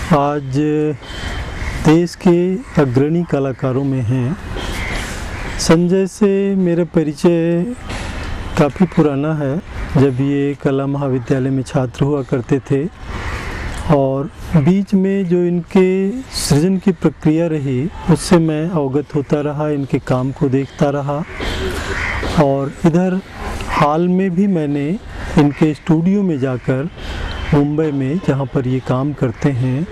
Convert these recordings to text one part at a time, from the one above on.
आज देश के अग्रणी कलाकारों में हैं। संजय से मेरा परिचय काफ़ी पुराना है, जब ये कला महाविद्यालय में छात्र हुआ करते थे और बीच में जो इनके सृजन की प्रक्रिया रही उससे मैं अवगत होता रहा, इनके काम को देखता रहा। और इधर हाल में भी मैंने इनके स्टूडियो में जाकर मुंबई में, जहाँ पर ये काम करते हैं,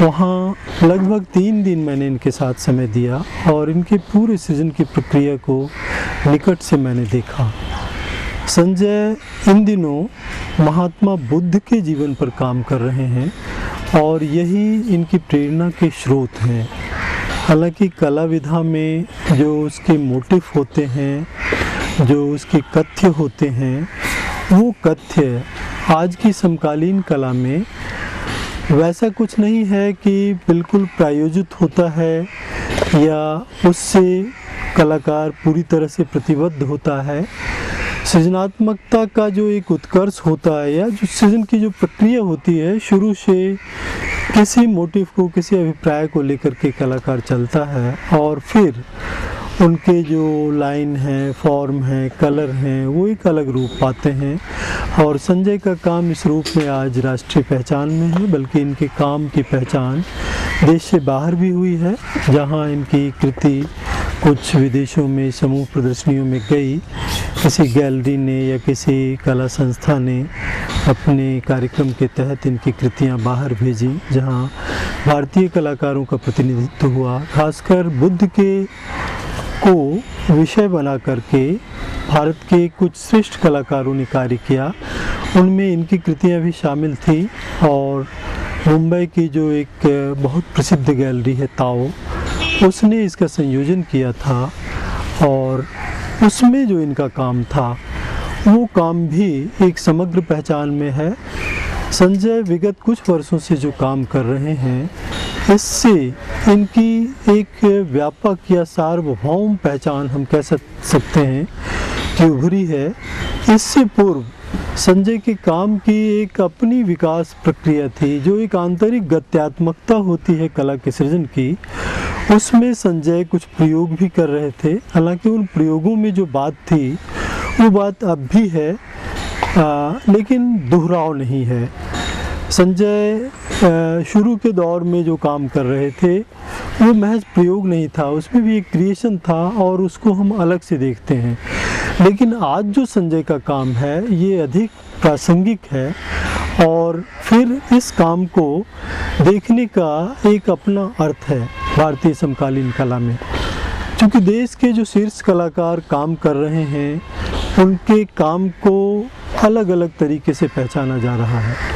वहाँ लगभग 3 दिन मैंने इनके साथ समय दिया और इनके पूरे सृजन की प्रक्रिया को निकट से मैंने देखा। संजय इन दिनों महात्मा बुद्ध के जीवन पर काम कर रहे हैं और यही इनकी प्रेरणा के स्रोत हैं। हालांकि कला विधा में जो उसके मोटिव होते हैं, जो उसके कथ्य होते हैं, वो कथ्य आज की समकालीन कला में वैसा कुछ नहीं है कि बिल्कुल प्रायोजित होता है या उससे कलाकार पूरी तरह से प्रतिबद्ध होता है। सृजनात्मकता का जो एक उत्कर्ष होता है या जो सृजन की जो प्रक्रिया होती है, शुरू से किसी मोटिव को, किसी अभिप्राय को लेकर के कलाकार चलता है और फिर उनके जो लाइन है, फॉर्म है, कलर हैं, वो एक अलग रूप पाते हैं। और संजय का काम इस रूप में आज राष्ट्रीय पहचान में है, बल्कि इनके काम की पहचान देश से बाहर भी हुई है, जहां इनकी कृति कुछ विदेशों में समूह प्रदर्शनियों में गई। किसी गैलरी ने या किसी कला संस्था ने अपने कार्यक्रम के तहत इनकी कृतियां बाहर भेजी, जहां भारतीय कलाकारों का प्रतिनिधित्व हुआ। खासकर बुद्ध के को विषय बना करके भारत के कुछ श्रेष्ठ कलाकारों ने कार्य किया, उनमें इनकी कृतियां भी शामिल थी। और मुंबई की जो एक बहुत प्रसिद्ध गैलरी है ताओ, उसने इसका संयोजन किया था और उसमें जो इनका काम था वो काम भी एक समग्र पहचान में है। संजय विगत कुछ वर्षों से जो काम कर रहे हैं, इससे इनकी एक व्यापक या सार्वभौम पहचान हम कह सकते हैं कि उभरी है। इससे पूर्व संजय के काम की एक अपनी विकास प्रक्रिया थी, जो एक आंतरिक गत्यात्मकता होती है कला के सृजन की। उसमें संजय कुछ प्रयोग भी कर रहे थे। हालांकि उन प्रयोगों में जो बात थी वो बात अब भी है, लेकिन दोहराव नहीं है। संजय शुरू के दौर में जो काम कर रहे थे वो महज प्रयोग नहीं था, उसमें भी एक क्रिएशन था और उसको हम अलग से देखते हैं। लेकिन आज जो संजय का काम है ये अधिक प्रासंगिक है और फिर इस काम को देखने का एक अपना अर्थ है भारतीय समकालीन कला में। क्योंकि देश के जो शीर्ष कलाकार काम कर रहे हैं, उनके काम को अलग अलग तरीके से पहचाना जा रहा है।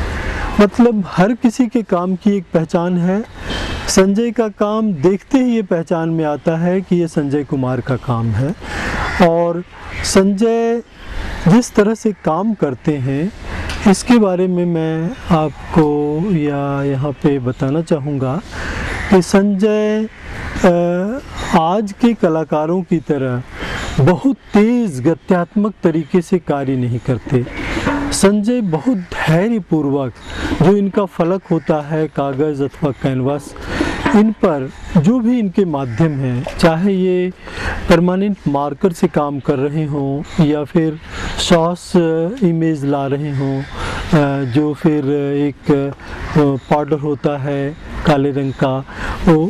मतलब हर किसी के काम की एक पहचान है। संजय का काम देखते ही ये पहचान में आता है कि ये संजय कुमार का काम है। और संजय जिस तरह से काम करते हैं, इसके बारे में मैं आपको यहाँ पे बताना चाहूँगा कि संजय आज के कलाकारों की तरह बहुत तेज़ गत्यात्मक तरीके से कार्य नहीं करते। संजय बहुत धैर्यपूर्वक जो इनका फलक होता है, कागज़ अथवा कैनवास, इन पर जो भी इनके माध्यम हैं, चाहे ये परमानेंट मार्कर से काम कर रहे हों या फिर सॉस इमेज ला रहे हों, जो फिर एक पाउडर होता है काले रंग का,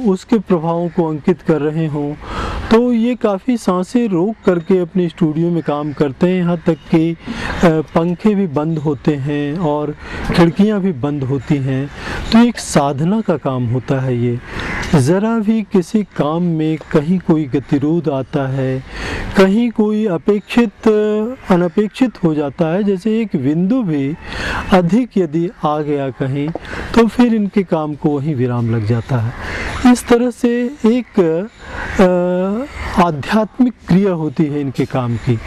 उसके प्रभावों को अंकित कर रहे हों, तो ये काफ़ी सांसें रोक करके अपने स्टूडियो में काम करते हैं। यहाँ तक कि पंखे भी बंद होते हैं और खिड़कियाँ भी बंद होती हैं। तो एक साधना का काम होता है ये। ज़रा भी किसी काम में कहीं कोई गतिरोध आता है, कहीं कोई अपेक्षित अनपेक्षित हो जाता है, जैसे एक बिंदु भी अधिक यदि आ गया कहीं, तो फिर इनके काम को वहीं विराम लग जाता है। इस तरह से एक आध्यात्मिक क्रिया होती है इनके काम की।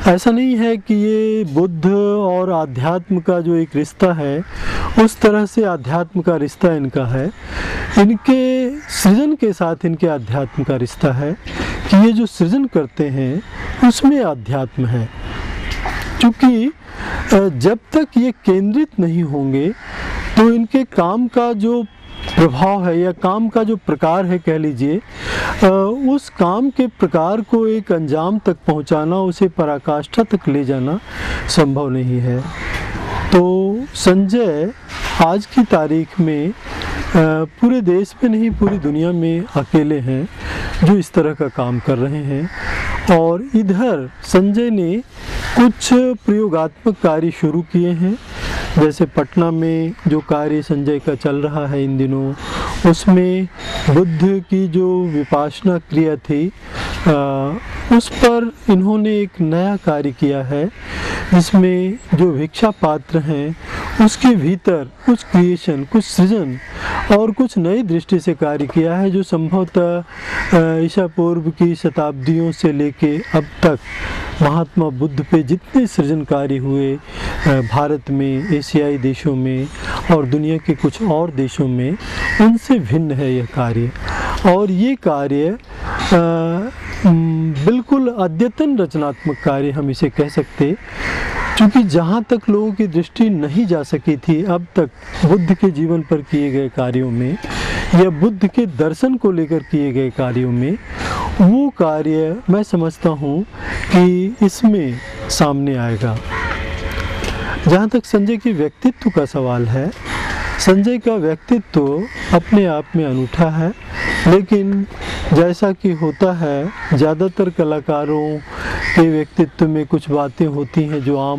ऐसा नहीं है कि ये बुद्ध और आध्यात्म का जो एक रिश्ता है, उस तरह से आध्यात्म का रिश्ता इनका है। इनके सृजन के साथ इनके आध्यात्म का रिश्ता है कि ये जो सृजन करते हैं उसमें आध्यात्म है। क्योंकि जब तक ये केंद्रित नहीं होंगे तो इनके काम का जो प्रभाव है या काम का जो प्रकार है कह लीजिए, उस काम के प्रकार को एक अंजाम तक पहुंचाना, उसे पराकाष्ठा तक ले जाना संभव नहीं है। तो संजय आज की तारीख में पूरे देश में नहीं पूरी दुनिया में अकेले हैं जो इस तरह का काम कर रहे हैं। और इधर संजय ने कुछ प्रयोगात्मक कार्य शुरू किए हैं, जैसे पटना में जो कार्य संजय का चल रहा है इन दिनों, उसमें बुद्ध की जो विपासना क्रिया थी उस पर इन्होंने एक नया कार्य किया है, जिसमें जो भिक्षा पात्र हैं उसके भीतर कुछ क्रिएशन, कुछ सृजन और कुछ नई दृष्टि से कार्य किया है, जो संभवतः ईसा पूर्व की शताब्दियों से लेके अब तक महात्मा बुद्ध पे जितने सृजन कार्य हुए भारत में, एशियाई देशों में और दुनिया के कुछ और देशों में, उनसे भिन्न है यह कार्य। और ये कार्य बिल्कुल अद्यतन रचनात्मक कार्य हम इसे कह सकते, क्योंकि जहाँ तक लोगों की दृष्टि नहीं जा सकी थी अब तक बुद्ध के जीवन पर किए गए कार्यों में या बुद्ध के दर्शन को लेकर किए गए कार्यों में, वो कार्य मैं समझता हूँ कि इसमें सामने आएगा। जहाँ तक संजय के व्यक्तित्व का सवाल है, संजय का व्यक्तित्व अपने आप में अनूठा है, लेकिन जैसा कि होता है ज़्यादातर कलाकारों के व्यक्तित्व में कुछ बातें होती हैं जो आम